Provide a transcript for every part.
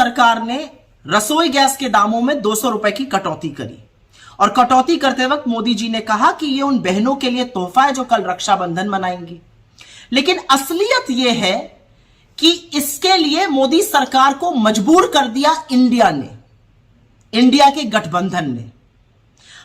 सरकार ने रसोई गैस के दामों में 200 रुपए की कटौती करी और कटौती करते वक्त मोदी जी ने कहा कि यह उन बहनों के लिए तोहफा है जो कल रक्षाबंधन मनाएंगी। लेकिन असलियत यह है कि इसके लिए मोदी सरकार को मजबूर कर दिया इंडिया ने, इंडिया के गठबंधन ने।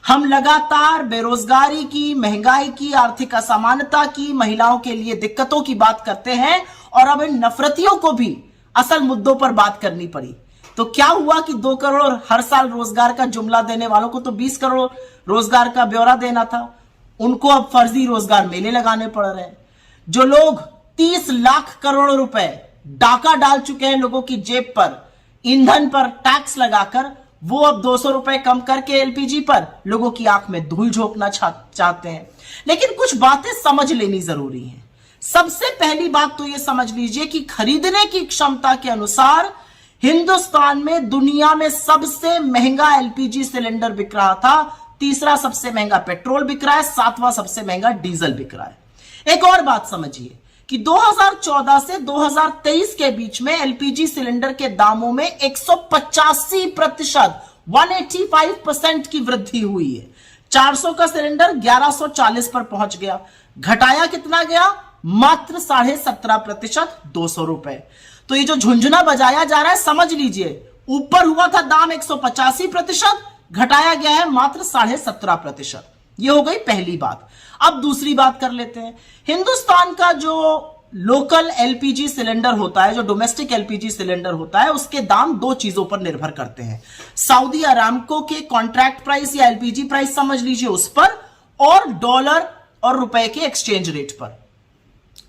हम लगातार बेरोजगारी की, महंगाई की, आर्थिक असमानता की, महिलाओं के लिए दिक्कतों की बात करते हैं और अब इन नफरतियों को भी असल मुद्दों पर बात करनी पड़ी। तो क्या हुआ कि 2 करोड़ हर साल रोजगार का जुमला देने वालों को तो 20 करोड़ रोजगार का ब्यौरा देना था, उनको अब फर्जी रोजगार मेले लगाने पड़ रहे हैं। जो लोग 30 लाख करोड़ रुपए डाका डाल चुके हैं लोगों की जेब पर, ईंधन पर टैक्स लगाकर, वो अब 200 रुपए कम करके एलपीजी पर लोगों की आंख में धूल झोंकना चाहते हैं। लेकिन कुछ बातें समझ लेनी जरूरी है। सबसे पहली बात तो यह समझ लीजिए कि खरीदने की क्षमता के अनुसार हिंदुस्तान में दुनिया में सबसे महंगा एलपीजी सिलेंडर बिक रहा था, तीसरा सबसे महंगा पेट्रोल बिक रहा है, सातवां सबसे महंगा डीजल बिक रहा है। एक और बात समझिए कि 2014 से 2023 के बीच में एलपीजी सिलेंडर के दामों में 185%, 185% की वृद्धि हुई है। 400 का सिलेंडर 1140 पर पहुंच गया। घटाया कितना गया? मात्र 17.5%, 200 रुपए। तो ये जो झुंझुना बजाया जा रहा है, समझ लीजिए, ऊपर हुआ था दाम 185%, घटाया गया है मात्र 17.5%। ये हो गई पहली बात। अब दूसरी बात कर लेते हैं। हिंदुस्तान का जो लोकल एलपीजी सिलेंडर होता है, जो डोमेस्टिक एलपीजी सिलेंडर होता है, उसके दाम 2 चीजों पर निर्भर करते हैं। सऊदी अरामको के कॉन्ट्रैक्ट प्राइस या एलपीजी प्राइस समझ लीजिए उस पर, और डॉलर और रुपए के एक्सचेंज रेट पर।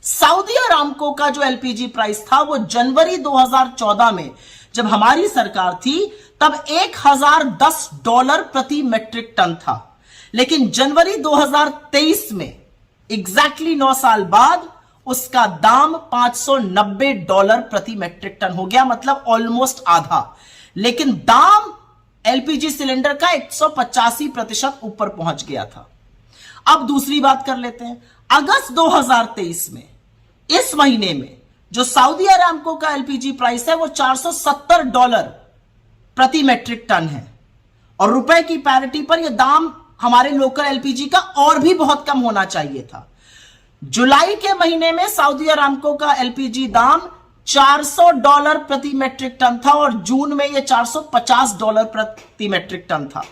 सऊदी अरामको का जो एलपीजी प्राइस था वो जनवरी 2014 में जब हमारी सरकार थी तब $1010 प्रति मेट्रिक टन था। लेकिन जनवरी 2023 में एग्जैक्टली 9 साल बाद उसका दाम $590 प्रति मेट्रिक टन हो गया, मतलब ऑलमोस्ट आधा। लेकिन दाम एलपीजी सिलेंडर का 185% ऊपर पहुंच गया था। अब दूसरी बात कर लेते हैं। अगस्त 2023 में, इस महीने में, जो सऊदी अरामको का एलपीजी प्राइस है वो $470 प्रति मेट्रिक टन है, और रुपए की पैरिटी पर यह दाम हमारे लोकल एलपीजी का और भी बहुत कम होना चाहिए था। जुलाई के महीने में सऊदी अरामको का एलपीजी दाम $400 प्रति मेट्रिक टन था और जून में यह $450 प्रति मेट्रिक टन था।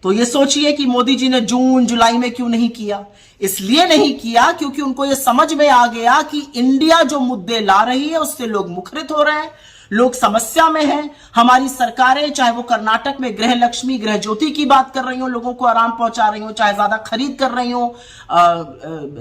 तो यह सोचिए कि मोदी जी ने जून जुलाई में क्यों नहीं किया। इसलिए नहीं किया क्योंकि उनको यह समझ में आ गया कि इंडिया जो मुद्दे ला रही है उससे लोग मुखरित हो रहे हैं, लोग समस्या में हैं। हमारी सरकारें, चाहे वो कर्नाटक में गृह लक्ष्मी, गृह ज्योति की बात कर रही हो, लोगों को आराम पहुंचा रही हो, चाहे ज्यादा खरीद कर रही हो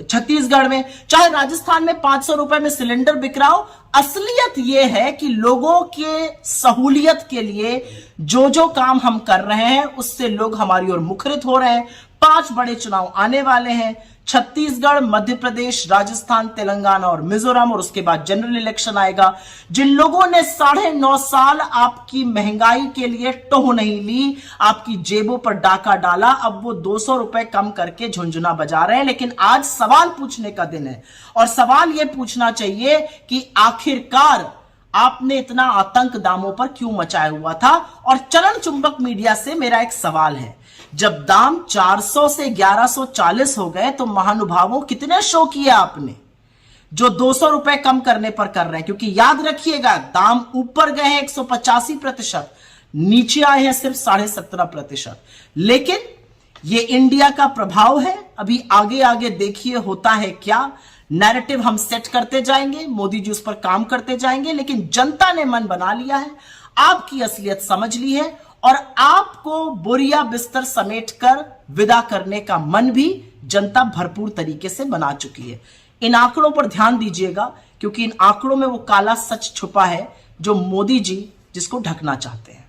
छत्तीसगढ़ में, चाहे राजस्थान में 500 रुपए में सिलेंडर बिक रहा हो, असलियत यह है कि लोगों के सहूलियत के लिए जो जो काम हम कर रहे हैं उससे लोग हमारी ओर मुखरित हो रहे हैं। 5 बड़े चुनाव आने वाले हैं, छत्तीसगढ़, मध्य प्रदेश, राजस्थान, तेलंगाना और मिजोरम, और उसके बाद जनरल इलेक्शन आएगा। जिन लोगों ने 9.5 साल आपकी महंगाई के लिए टोह नहीं ली, आपकी जेबों पर डाका डाला, अब वो 200 रुपए कम करके झुंझुना बजा रहे हैं। लेकिन आज सवाल पूछने का दिन है, और सवाल यह पूछना चाहिए कि आखिरकार आपने इतना आतंक दामों पर क्यों मचाया हुआ था। और चरण चुंबक मीडिया से मेरा एक सवाल है, जब दाम 400 से 1140 हो गए तो महानुभावों कितने शो किए आपने, जो 200 रुपए कम करने पर कर रहे हैं। क्योंकि याद रखिएगा, दाम ऊपर गए हैं 185%, नीचे आए हैं सिर्फ 17.5%। लेकिन ये इंडिया का प्रभाव है। अभी आगे आगे देखिए होता है क्या। नैरेटिव हम सेट करते जाएंगे, मोदी जी उस पर काम करते जाएंगे, लेकिन जनता ने मन बना लिया है, आपकी असलियत समझ ली है, और आपको बोरिया बिस्तर समेट कर विदा करने का मन भी जनता भरपूर तरीके से बना चुकी है। इन आंकड़ों पर ध्यान दीजिएगा, क्योंकि इन आंकड़ों में वो काला सच छुपा है जो मोदी जी जिसको ढकना चाहते हैं।